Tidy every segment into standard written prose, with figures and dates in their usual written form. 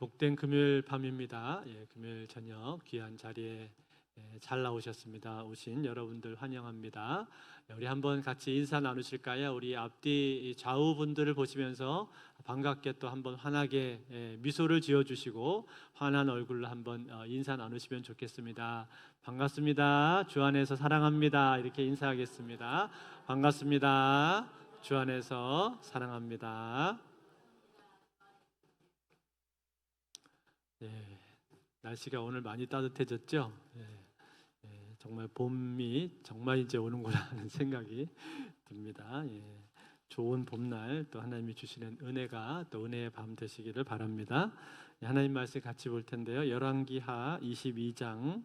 복된 금요일 밤입니다. 금요일 저녁 귀한 자리에 잘 나오셨습니다. 오신 여러분들 환영합니다. 우리 한번 같이 인사 나누실까요? 우리 앞뒤 좌우 분들을 보시면서 반갑게 또 한번 환하게 미소를 지어주시고 환한 얼굴로 한번 인사 나누시면 좋겠습니다. 반갑습니다. 주 안에서 사랑합니다. 이렇게 인사하겠습니다. 반갑습니다. 주 안에서 사랑합니다. 네, 날씨가 오늘 많이 따뜻해졌죠? 정말 봄이 정말 이제 오는구나 하는 생각이 듭니다. 좋은 봄날 또 하나님이 주시는 은혜가 또 은혜의 밤 되시기를 바랍니다. 하나님 말씀 같이 볼 텐데요. 열왕기하 22장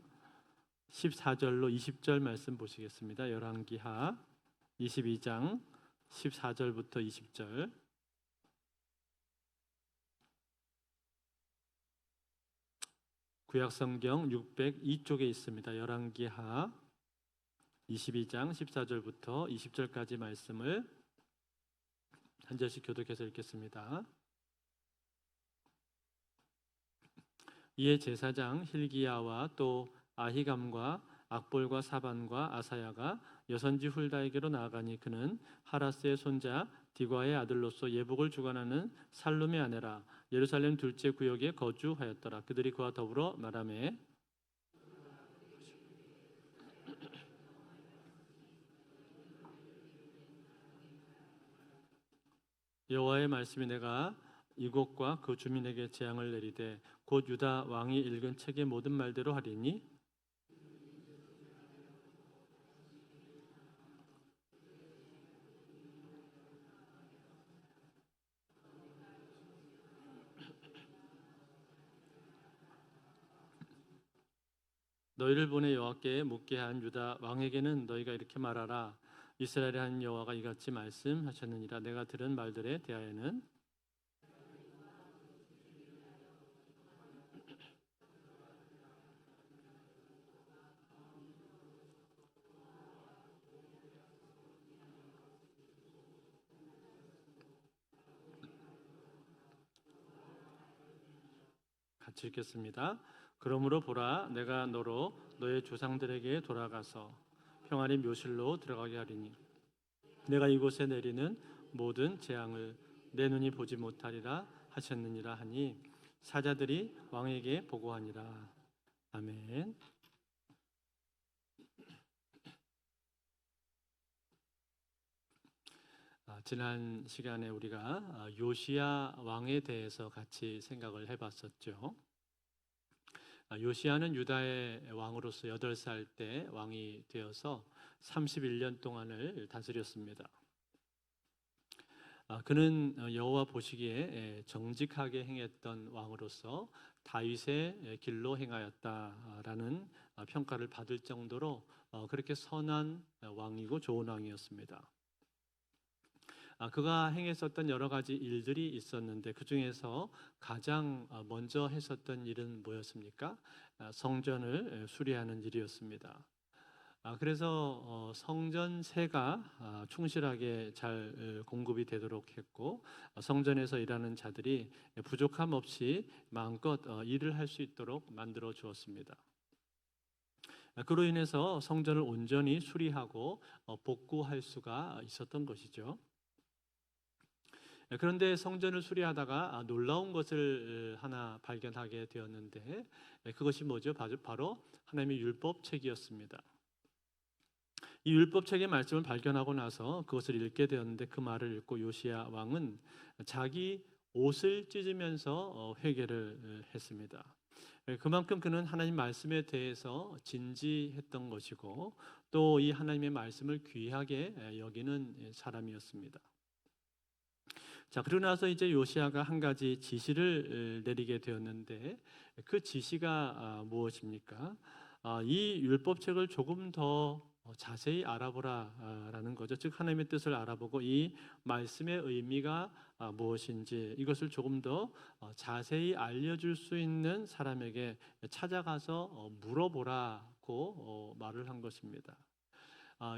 14절로 20절 말씀 보시겠습니다. 열왕기하 22장 14절부터 20절. 구약성경 602쪽에 있습니다. 열왕기하 22장 14절부터 20절까지 말씀을 한 절씩 교독해서 읽겠습니다. 이에 제사장 힐기야와 또 아히감과 악볼과 사반과 아사야가 여선지 훌다에게로 나아가니 그는 하라스의 손자 디과의 아들로서 예복을 주관하는 살룸의 아내라. 예루살렘 둘째 구역에 거주하였더라. 그들이 그와 더불어 말하매 여호와의 말씀이 내가 이곳과 그 주민에게 재앙을 내리되 곧 유다 왕이 읽은 책의 모든 말대로 하리니 너희를 보내 여호와께 묻게 한 유다 왕에게는 너희가 이렇게 말하라. 이스라엘의 한 여호와가 이같이 말씀하셨느니라. 내가 들은 말들에 대하여는 같이 읽겠습니다. 그러므로 보라, 내가 너로 너의 조상들에게 돌아가서 평안히 묘실로 들어가게 하리니 내가 이곳에 내리는 모든 재앙을 내 눈이 보지 못하리라 하셨느니라 하니 사자들이 왕에게 보고하니라. 아멘. 지난 시간에 우리가 요시야 왕에 대해서 같이 생각을 해봤었죠. 요시야는 유다의 왕으로서 8살 때 왕이 되어서 31년 동안을 다스렸습니다. 그는 여호와 보시기에 정직하게 행했던 왕으로서 다윗의 길로 행하였다라는 평가를 받을 정도로 그렇게 선한 왕이고 좋은 왕이었습니다. 그가 행했었던 여러 가지 일들이 있었는데 그 중에서 가장 먼저 했었던 일은 뭐였습니까? 성전을 수리하는 일이었습니다. 그래서 성전세가 충실하게 잘 공급이 되도록 했고 성전에서 일하는 자들이 부족함 없이 마음껏 일을 할 수 있도록 만들어 주었습니다. 그로 인해서 성전을 온전히 수리하고 복구할 수가 있었던 것이죠. 그런데 성전을 수리하다가 놀라운 것을 하나 발견하게 되었는데 그것이 뭐죠? 바로 하나님의 율법책이었습니다. 이 율법책의 말씀을 발견하고 나서 그것을 읽게 되었는데 그 말을 읽고 요시야 왕은 자기 옷을 찢으면서 회개를 했습니다. 그만큼 그는 하나님 말씀에 대해서 진지했던 것이고 또 이 하나님의 말씀을 귀하게 여기는 사람이었습니다. 자, 그러고 나서 이제 요시야가 한 가지 지시를 내리게 되었는데 그 지시가 무엇입니까? 이 율법책을 조금 더 자세히 알아보라라는 거죠. 즉 하나님의 뜻을 알아보고 이 말씀의 의미가 무엇인지 이것을 조금 더 자세히 알려줄 수 있는 사람에게 찾아가서 물어보라고 말을 한 것입니다.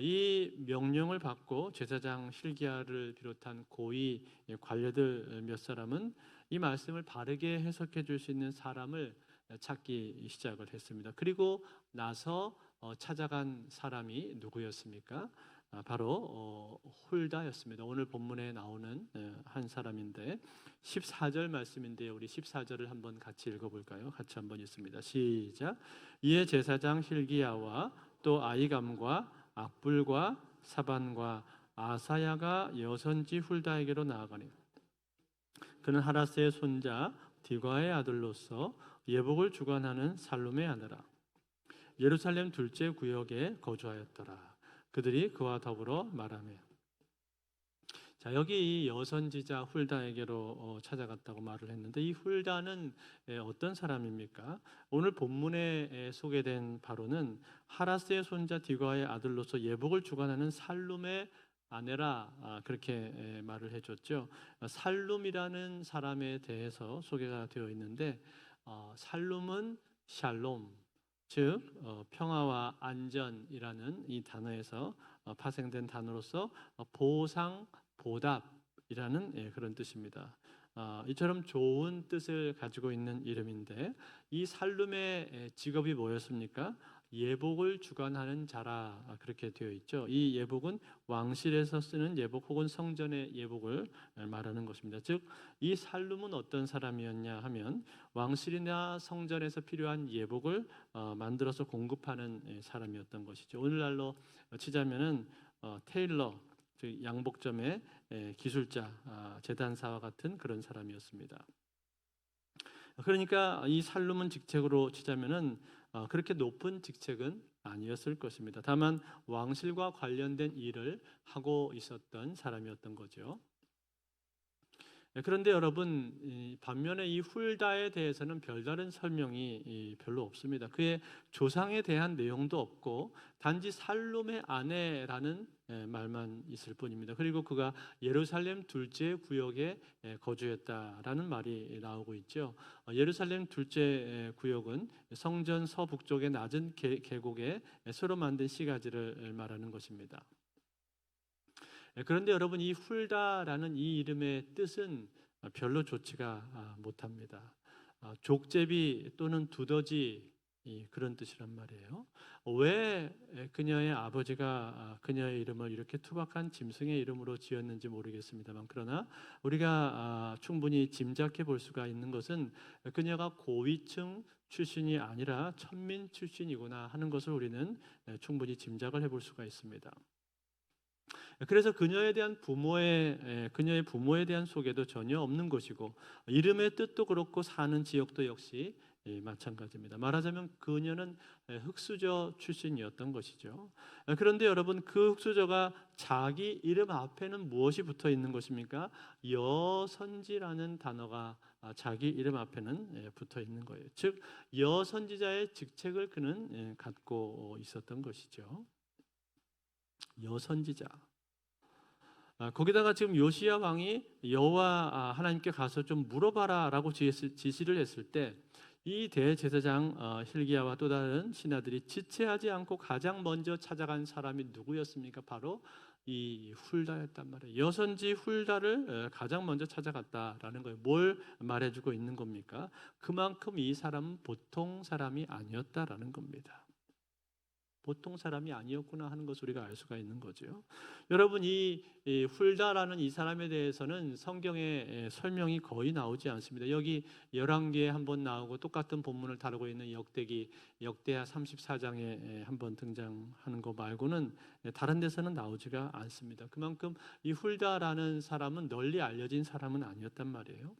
이 명령을 받고 제사장 hilki야를 비롯한 고위 관료들 몇 사람은 이 말씀을 바르게 해석해 줄 수 있는 사람을 찾기 시작을 했습니다. 그리고 나서 찾아간 사람이 누구였습니까? 바로 홀다였습니다. 오늘 본문에 나오는 한 사람인데 14절 말씀인데요. 우리 14절을 한번 같이 읽어볼까요? 같이 한번 읽습니다. 시작. 이에 제사장 hilki야와 또 아히감과 악불과 사반과 아사야가 여선지 훌다에게로 나아가니 그는 하라스의 손자 디과의 아들로서 예복을 주관하는 살룸의 아내라. 예루살렘 둘째 구역에 거주하였더라. 그들이 그와 더불어 말하며. 자, 여기 이 여선지자 훌다에게로 찾아갔다고 말을 했는데 이 훌다는 어떤 사람입니까? 오늘 본문에 소개된 바로는 하라스의 손자 디과의 아들로서 예복을 주관하는 살룸의 아내라, 그렇게 말을 해줬죠. 살룸이라는 사람에 대해서 소개가 되어 있는데 살룸은 샬롬, 즉 평화와 안전이라는 이 단어에서 파생된 단어로서 보상, 보답이라는 그런 뜻입니다. 이처럼 좋은 뜻을 가지고 있는 이름인데 이 살룸의 직업이 뭐였습니까? 예복을 주관하는 자라, 그렇게 되어 있죠. 이 예복은 왕실에서 쓰는 예복 혹은 성전의 예복을 말하는 것입니다. 즉 이 살룸은 어떤 사람이었냐 하면 왕실이나 성전에서 필요한 예복을 만들어서 공급하는 사람이었던 것이죠. 오늘날로 치자면은 테일러, 즉 양복점의 기술자, 제단사와 같은 그런 사람이었습니다. 그러니까 이 살룸은 직책으로 치자면은 그렇게 높은 직책은 아니었을 것입니다. 다만 왕실과 관련된 일을 하고 있었던 사람이었던 거죠. 그런데 여러분, 반면에 이 훌다에 대해서는 별다른 설명이 별로 없습니다. 그의 조상에 대한 내용도 없고 단지 살룸의 아내라는 말만 있을 뿐입니다. 그리고 그가 예루살렘 둘째 구역에 거주했다라는 말이 나오고 있죠. 예루살렘 둘째 구역은 성전 서북쪽의 낮은 계곡에 새로 만든 시가지를 말하는 것입니다. 그런데 여러분, 이 훌다라는 이 이름의 뜻은 별로 좋지가 못합니다. 족제비 또는 두더지, 그런 뜻이란 말이에요. 왜 그녀의 아버지가 그녀의 이름을 이렇게 투박한 짐승의 이름으로 지었는지 모르겠습니다만, 그러나 우리가 충분히 짐작해 볼 수가 있는 것은 그녀가 고위층 출신이 아니라 천민 출신이구나 하는 것을 우리는 충분히 짐작을 해볼 수가 있습니다. 그래서 그녀의 부모에 대한 소개도 전혀 없는 것이고 이름의 뜻도 그렇고 사는 지역도 역시 마찬가지입니다. 말하자면 그녀는 흙수저 출신이었던 것이죠. 그런데 여러분, 그 흙수저가 자기 이름 앞에는 무엇이 붙어 있는 것입니까? 여선지라는 단어가 자기 이름 앞에는 붙어 있는 거예요. 즉 여선지자의 직책을 그는 갖고 있었던 것이죠. 여선지자. 거기다가 지금 요시야 왕이 여호와 하나님께 가서 좀 물어봐라라고 지시를 했을 때 이 대제사장 hilki야와 또 다른 신하들이 지체하지 않고 가장 먼저 찾아간 사람이 누구였습니까? 바로 이 훌다였단 말이에요. 여선지 훌다를 가장 먼저 찾아갔다라는 거예요. 뭘 말해주고 있는 겁니까? 그만큼 이 사람은 보통 사람이 아니었다라는 겁니다. 보통 사람이 아니었구나 하는 것을 우리가 알 수가 있는 거죠. 여러분, 이 훌다라는 이 사람에 대해서는 성경에 설명이 거의 나오지 않습니다. 여기 열왕기에 한번 나오고 똑같은 본문을 다루고 있는 역대하 34장에 한번 등장하는 거 말고는 다른 데서는 나오지가 않습니다. 그만큼 이 훌다라는 사람은 널리 알려진 사람은 아니었단 말이에요.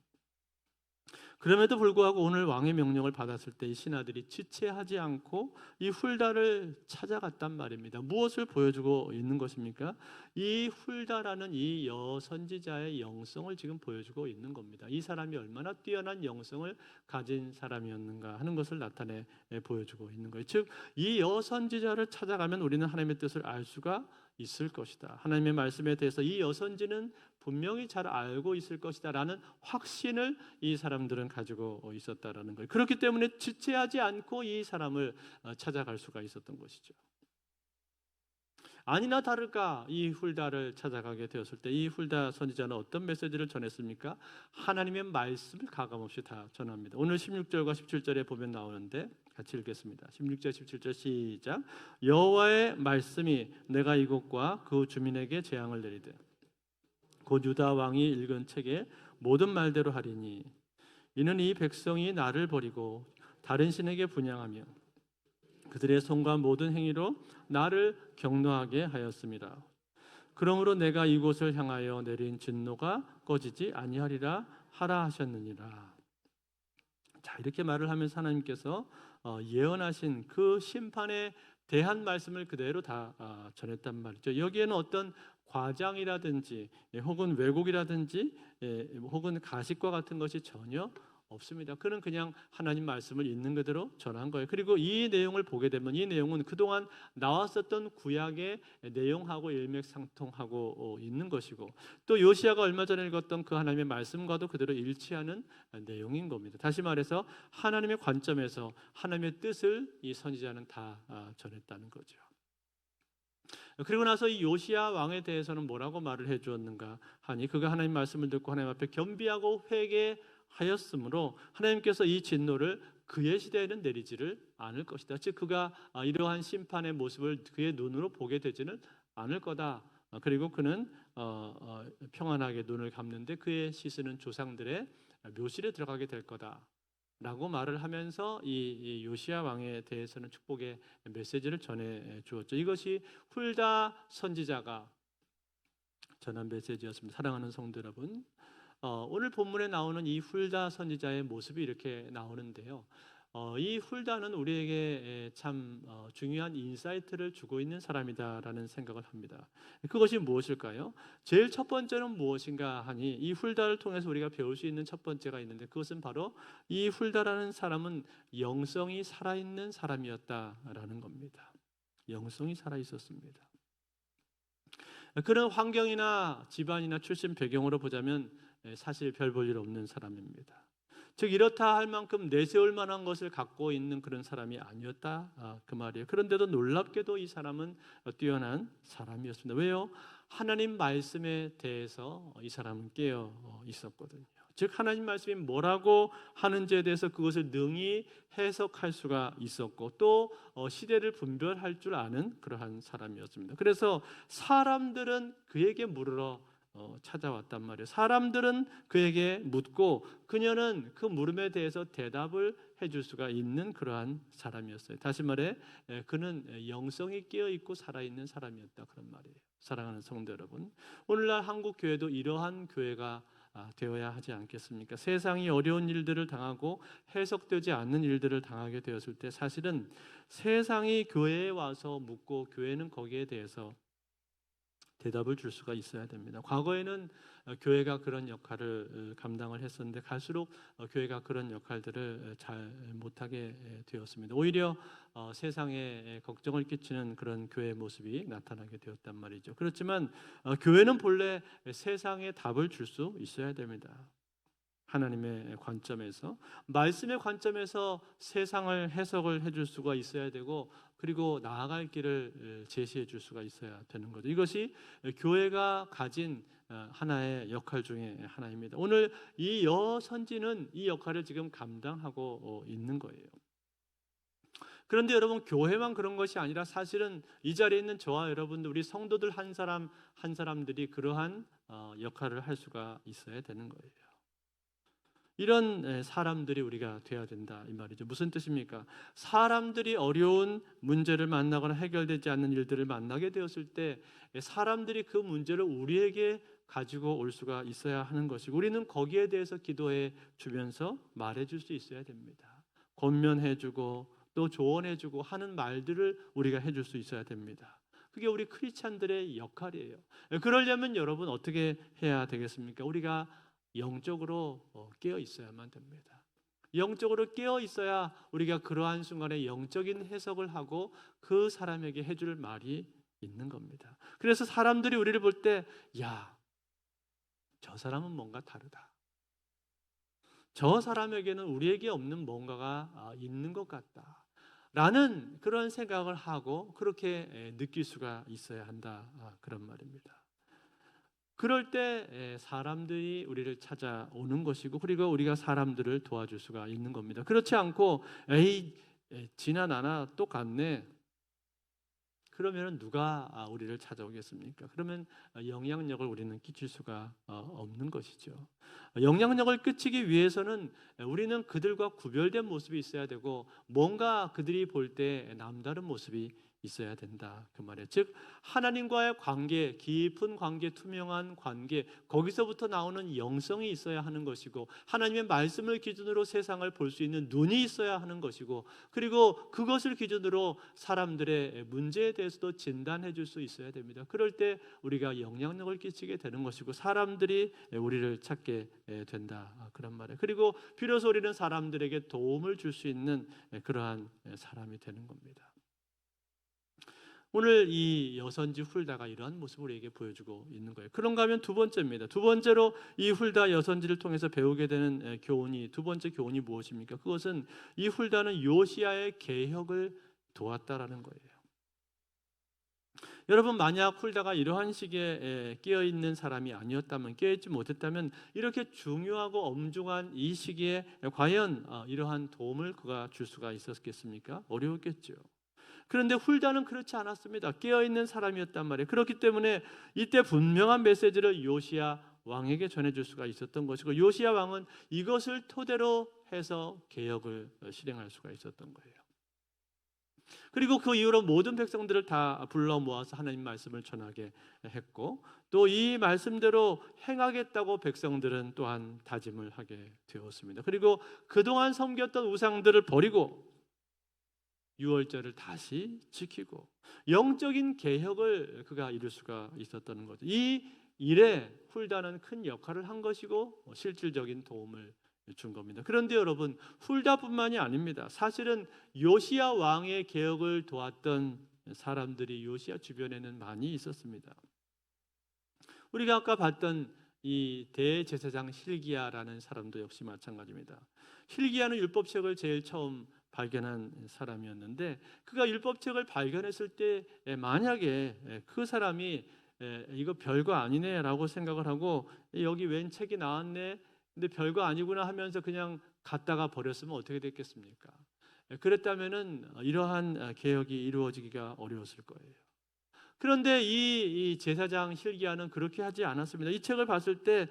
그럼에도 불구하고 오늘 왕의 명령을 받았을 때 이 신하들이 지체하지 않고 이 훌다를 찾아갔단 말입니다. 무엇을 보여주고 있는 것입니까? 이 훌다라는 이 여선지자의 영성을 지금 보여주고 있는 겁니다. 이 사람이 얼마나 뛰어난 영성을 가진 사람이었는가 하는 것을 나타내 보여주고 있는 거예요. 즉, 이 여선지자를 찾아가면 우리는 하나님의 뜻을 알 수가 있을 것이다. 하나님의 말씀에 대해서 이 여선지는 분명히 잘 알고 있을 것이다 라는 확신을 이 사람들은 가지고 있었다라는 거예요. 그렇기 때문에 지체하지 않고 이 사람을 찾아갈 수가 있었던 것이죠. 아니나 다를까 이 훌다를 찾아가게 되었을 때 이 훌다 선지자는 어떤 메시지를 전했습니까? 하나님의 말씀을 가감없이 다 전합니다. 오늘 16절과 17절에 보면 나오는데 같이 읽겠습니다. 16절 17절 시작. 여호와의 말씀이 내가 이곳과 그 주민에게 재앙을 내리되 곧 유다 왕이 읽은 책에 모든 말대로 하리니 이는 이 백성이 나를 버리고 다른 신에게 분향하며 그들의 손과 모든 행위로 나를 경노하게 하였습니다. 그러므로 내가 이곳을 향하여 내린 진노가 꺼지지 아니하리라 하라 하셨느니라. 자, 이렇게 말을 하면서 하나님께서 예언하신 그 심판에 대한 말씀을 그대로 다 전했단 말이죠. 여기에는 어떤 과장이라든지 혹은 왜곡이라든지 혹은 가식과 같은 것이 전혀 없습니다. 그는 그냥 하나님 말씀을 있는 그대로 전한 거예요. 그리고 이 내용을 보게 되면 이 내용은 그동안 나왔었던 구약의 내용하고 일맥상통하고 있는 것이고 또 요시야가 얼마 전에 읽었던 그 하나님의 말씀과도 그대로 일치하는 내용인 겁니다. 다시 말해서 하나님의 관점에서 하나님의 뜻을 이 선지자는 다 전했다는 거죠. 그리고 나서 이 요시야 왕에 대해서는 뭐라고 말을 해주었는가 하니 그가 하나님 말씀을 듣고 하나님 앞에 겸비하고 회개하였으므로 하나님께서 이 진노를 그의 시대에는 내리지를 않을 것이다. 즉 그가 이러한 심판의 모습을 그의 눈으로 보게 되지는 않을 거다. 그리고 그는 평안하게 눈을 감는데 그의 시신은 조상들의 묘실에 들어가게 될 거다. 라고 말을 하면서 이 요시야 왕에 대해서는 축복의 메시지를 전해 주었죠. 이것이 훌다 선지자가 전한 메시지였습니다. 사랑하는 성도 여러분, 오늘 본문에 나오는 이 훌다 선지자의 모습이 이렇게 나오는데요. 이 훌다는 우리에게 참 중요한 인사이트를 주고 있는 사람이다라는 생각을 합니다. 그것이 무엇일까요? 제일 첫 번째는 무엇인가 하니 이 훌다를 통해서 우리가 배울 수 있는 첫 번째가 있는데 그것은 바로 이 훌다라는 사람은 영성이 살아있는 사람이었다라는 겁니다. 영성이 살아있었습니다. 그런 환경이나 집안이나 출신 배경으로 보자면 사실 별 볼 일 없는 사람입니다. 즉 이렇다 할 만큼 내세울 만한 것을 갖고 있는 그런 사람이 아니었다 그 말이에요. 그런데도 놀랍게도 이 사람은 뛰어난 사람이었습니다. 왜요? 하나님 말씀에 대해서 이 사람은 깨어 있었거든요. 즉 하나님 말씀이 뭐라고 하는지에 대해서 그것을 능히 해석할 수가 있었고 또 시대를 분별할 줄 아는 그러한 사람이었습니다. 그래서 사람들은 그에게 물으러 찾아왔단 말이에요. 사람들은 그에게 묻고 그녀는 그 물음에 대해서 대답을 해줄 수가 있는 그러한 사람이었어요. 다시 말해 그는 영성이 깨어있고 살아있는 사람이었다 그런 말이에요. 사랑하는 성도 여러분, 오늘날 한국 교회도 이러한 교회가 되어야 하지 않겠습니까? 세상이 어려운 일들을 당하고 해석되지 않는 일들을 당하게 되었을 때 사실은 세상이 교회에 와서 묻고 교회는 거기에 대해서 대답을 줄 수가 있어야 됩니다. 과거에는 교회가 그런 역할을 감당을 했었는데 갈수록 교회가 그런 역할들을 잘 못하게 되었습니다. 오히려 세상에 걱정을 끼치는 그런 교회의 모습이 나타나게 되었단 말이죠. 그렇지만 교회는 본래 세상에 답을 줄 수 있어야 됩니다. 하나님의 관점에서 말씀의 관점에서 세상을 해석을 해줄 수가 있어야 되고 그리고 나아갈 길을 제시해 줄 수가 있어야 되는 거죠. 이것이 교회가 가진 하나의 역할 중에 하나입니다. 오늘 이 여선지는 이 역할을 지금 감당하고 있는 거예요. 그런데 여러분 교회만 그런 것이 아니라 사실은 이 자리에 있는 저와 여러분들 우리 성도들 한 사람 한 사람들이 그러한 역할을 할 수가 있어야 되는 거예요. 이런 사람들이 우리가 돼야 된다 이 말이죠. 무슨 뜻입니까? 사람들이 어려운 문제를 만나거나 해결되지 않는 일들을 만나게 되었을 때 사람들이 그 문제를 우리에게 가지고 올 수가 있어야 하는 것이고 우리는 거기에 대해서 기도해 주면서 말해줄 수 있어야 됩니다. 권면해주고 또 조언해주고 하는 말들을 우리가 해줄 수 있어야 됩니다. 그게 우리 크리스찬들의 역할이에요. 그러려면 여러분 어떻게 해야 되겠습니까? 우리가 영적으로 깨어 있어야만 됩니다. 영적으로 깨어 있어야 우리가 그러한 순간에 영적인 해석을 하고 그 사람에게 해줄 말이 있는 겁니다. 그래서 사람들이 우리를 볼 때 야, 저 사람은 뭔가 다르다. 저 사람에게는 우리에게 없는 뭔가가 있는 것 같다. 라는 그런 생각을 하고 그렇게 느낄 수가 있어야 한다. 그런 말입니다. 그럴 때 사람들이 우리를 찾아오는 것이고 그리고 우리가 사람들을 도와줄 수가 있는 겁니다. 그렇지 않고 에이 지나 나나 똑같네. 그러면 누가 우리를 찾아오겠습니까? 그러면 영향력을 우리는 끼칠 수가 없는 것이죠. 영향력을 끼치기 위해서는 우리는 그들과 구별된 모습이 있어야 되고 뭔가 그들이 볼 때 남다른 모습이 있어야 된다 그 말이에요. 즉 하나님과의 관계, 깊은 관계, 투명한 관계, 거기서부터 나오는 영성이 있어야 하는 것이고 하나님의 말씀을 기준으로 세상을 볼 수 있는 눈이 있어야 하는 것이고 그리고 그것을 기준으로 사람들의 문제에 대해서도 진단해 줄 수 있어야 됩니다. 그럴 때 우리가 영향력을 끼치게 되는 것이고 사람들이 우리를 찾게 된다 그런 말이에요. 그리고 비로소 우리는 사람들에게 도움을 줄 수 있는 그러한 사람이 되는 겁니다. 오늘 이 여선지 훌다가 이러한 모습을 우리에게 보여주고 있는 거예요. 그런가 하면 두 번째입니다. 두 번째로 이 훌다 여선지를 통해서 배우게 되는 교훈이, 두 번째 교훈이 무엇입니까? 그것은 이 훌다는 요시야의 개혁을 도왔다라는 거예요. 여러분 만약 훌다가 이러한 시기에 끼어있는 사람이 아니었다면, 끼어있지 못했다면 이렇게 중요하고 엄중한 이 시기에 과연 이러한 도움을 그가 줄 수가 있었겠습니까? 어려웠겠죠. 그런데 훌다는 그렇지 않았습니다. 깨어있는 사람이었단 말이에요. 그렇기 때문에 이때 분명한 메시지를 요시야 왕에게 전해줄 수가 있었던 것이고 요시야 왕은 이것을 토대로 해서 개혁을 실행할 수가 있었던 거예요. 그리고 그 이후로 모든 백성들을 다 불러 모아서 하나님 말씀을 전하게 했고 또 이 말씀대로 행하겠다고 백성들은 또한 다짐을 하게 되었습니다. 그리고 그동안 섬겼던 우상들을 버리고 유월절을 다시 지키고 영적인 개혁을 그가 이룰 수가 있었던 거죠. 이 일에 훌다는 큰 역할을 한 것이고 실질적인 도움을 준 겁니다. 그런데 여러분 훌다뿐만이 아닙니다. 사실은 요시야 왕의 개혁을 도왔던 사람들이 요시야 주변에는 많이 있었습니다. 우리가 아까 봤던 이 대제사장 hil기야라는 사람도 역시 마찬가지입니다. hil기야는 율법책을 제일 처음 발견한 사람이었는데 그가 율법책을 발견했을 때 만약에 그 사람이 이거 별거 아니네라고 생각을 하고 여기 웬 책이 나왔네 근데 별거 아니구나 하면서 그냥 갖다가 버렸으면 어떻게 됐겠습니까? 그랬다면은 이러한 개혁이 이루어지기가 어려웠을 거예요. 그런데 이 제사장 hil기야는 그렇게 하지 않았습니다. 이 책을 봤을 때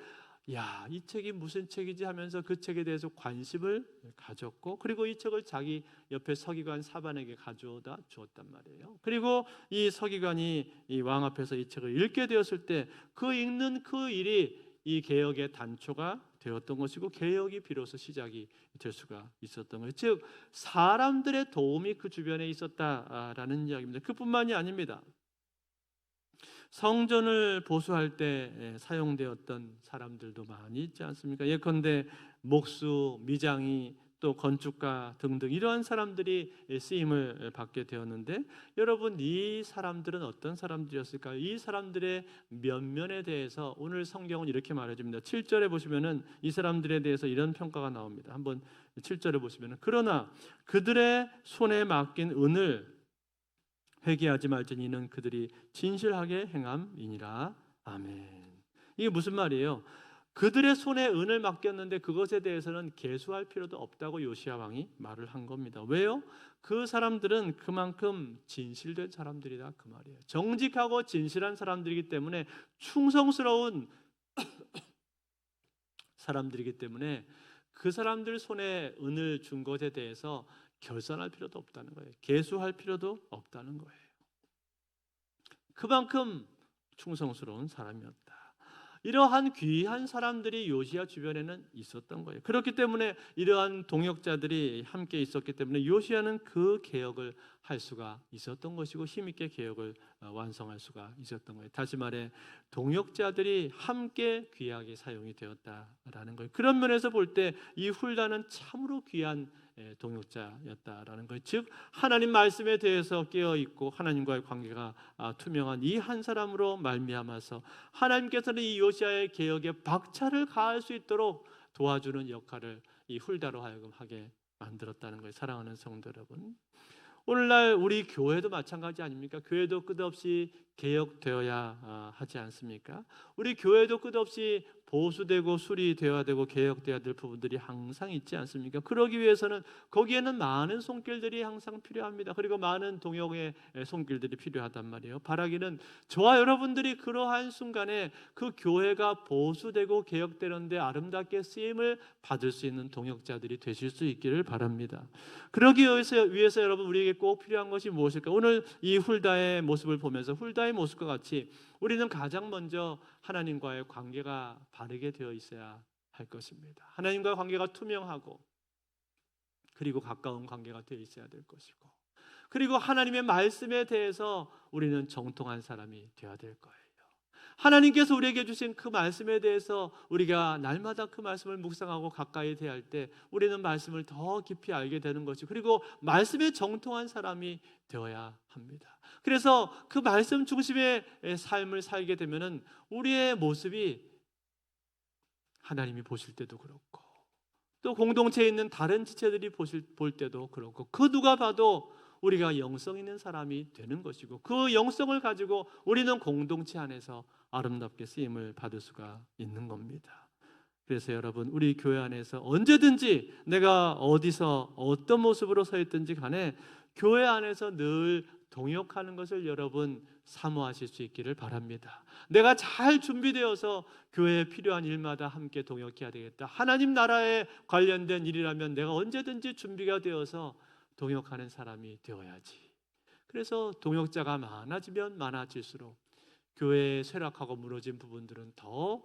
야, 이 책이 무슨 책이지 하면서 그 책에 대해서 관심을 가졌고 그리고 이 책을 자기 옆에 서기관 사반에게 가져다 주었단 말이에요. 그리고 이 서기관이 이 왕 앞에서 이 책을 읽게 되었을 때 그 읽는 그 일이 이 개혁의 단초가 되었던 것이고 개혁이 비로소 시작이 될 수가 있었던 거예요. 즉 사람들의 도움이 그 주변에 있었다라는 이야기입니다. 그뿐만이 아닙니다. 성전을 보수할 때 사용되었던 사람들도 많이 있지 않습니까? 예컨대 목수, 미장이 또 건축가 등등 이러한 사람들이 쓰임을 받게 되었는데 여러분 이 사람들은 어떤 사람들이었을까요? 이 사람들의 면면에 대해서 오늘 성경은 이렇게 말해줍니다. 7절에 보시면은 이 사람들에 대해서 이런 평가가 나옵니다. 한번 7절에 보시면은 그러나 그들의 손에 맡긴 은을 회개하지 말지니 이는 그들이 진실하게 행함이니라. 아멘. 이게 무슨 말이에요? 그들의 손에 은을 맡겼는데 그것에 대해서는 계수할 필요도 없다고 요시야 왕이 말을 한 겁니다. 왜요? 그 사람들은 그만큼 진실된 사람들이다 그 말이에요. 정직하고 진실한 사람들이기 때문에 충성스러운 사람들이기 때문에 그 사람들 손에 은을 준 것에 대해서 결산할 필요도 없다는 거예요. 계수할 필요도 없다는 거예요. 그만큼 충성스러운 사람이었다. 이러한 귀한 사람들이 요시야 주변에는 있었던 거예요. 그렇기 때문에 이러한 동역자들이 함께 있었기 때문에 요시야는 그 개혁을 할 수가 있었던 것이고 힘있게 개혁을 완성할 수가 있었던 거예요. 다시 말해 동역자들이 함께 귀하게 사용이 되었다라는 거예요. 그런 면에서 볼 때 이 훌다는 참으로 귀한 동역자였다라는 거예요. 즉 하나님 말씀에 대해서 깨어 있고 하나님과의 관계가 투명한 이 한 사람으로 말미암아서 하나님께서는 이 요시야의 개혁에 박차를 가할 수 있도록 도와주는 역할을 이 훌다로 하여금 하게 만들었다는 거예요. 사랑하는 성도 여러분, 오늘날 우리 교회도 마찬가지 아닙니까? 교회도 끝없이 개혁되어야 하지 않습니까? 우리 교회도 끝없이 보수되고 수리되어야 되고 개혁되어야 될 부분들이 항상 있지 않습니까? 그러기 위해서는 거기에는 많은 손길들이 항상 필요합니다. 그리고 많은 동역의 손길들이 필요하단 말이에요. 바라기는 저와 여러분들이 그러한 순간에 그 교회가 보수되고 개혁되는데 아름답게 쓰임을 받을 수 있는 동역자들이 되실 수 있기를 바랍니다. 그러기 위해서 여러분 우리에게 꼭 필요한 것이 무엇일까? 오늘 이 훌다의 모습을 보면서 훌다의 모습과 같이 우리는 가장 먼저 하나님과의 관계가 바르게 되어 있어야 할 것입니다. 하나님과의 관계가 투명하고 그리고 가까운 관계가 되어 있어야 될 것이고, 그리고 하나님의 말씀에 대해서 우리는 정통한 사람이 되어야 될 거예요. 하나님께서 우리에게 주신 그 말씀에 대해서 우리가 날마다 그 말씀을 묵상하고 가까이 대할 때 우리는 말씀을 더 깊이 알게 되는 것이, 그리고 말씀에 정통한 사람이 되어야 합니다. 그래서 그 말씀 중심의 삶을 살게 되면은 우리의 모습이 하나님이 보실 때도 그렇고 또 공동체에 있는 다른 지체들이 볼 때도 그렇고 그 누가 봐도 우리가 영성 있는 사람이 되는 것이고, 그 영성을 가지고 우리는 공동체 안에서 아름답게 쓰임을 받을 수가 있는 겁니다. 그래서 여러분, 우리 교회 안에서 언제든지 내가 어디서 어떤 모습으로 서 있든지 간에 교회 안에서 늘 동역하는 것을 여러분 사모하실 수 있기를 바랍니다. 내가 잘 준비되어서 교회에 필요한 일마다 함께 동역해야 되겠다. 하나님 나라에 관련된 일이라면 내가 언제든지 준비가 되어서 동역하는 사람이 되어야지. 그래서 동역자가 많아지면 많아질수록 교회의 쇠락하고 무너진 부분들은 더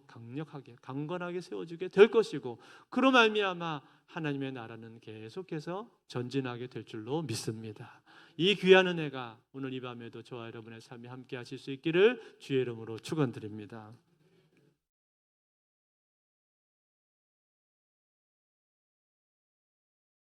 강력하게 강건하게 세워지게 될 것이고, 그로 말미암아 하나님의 나라는 계속해서 전진하게 될 줄로 믿습니다. 이 귀한 은혜가 오늘 이 밤에도 저와 여러분의 삶이 함께 하실 수 있기를 주의 이름으로 축원드립니다.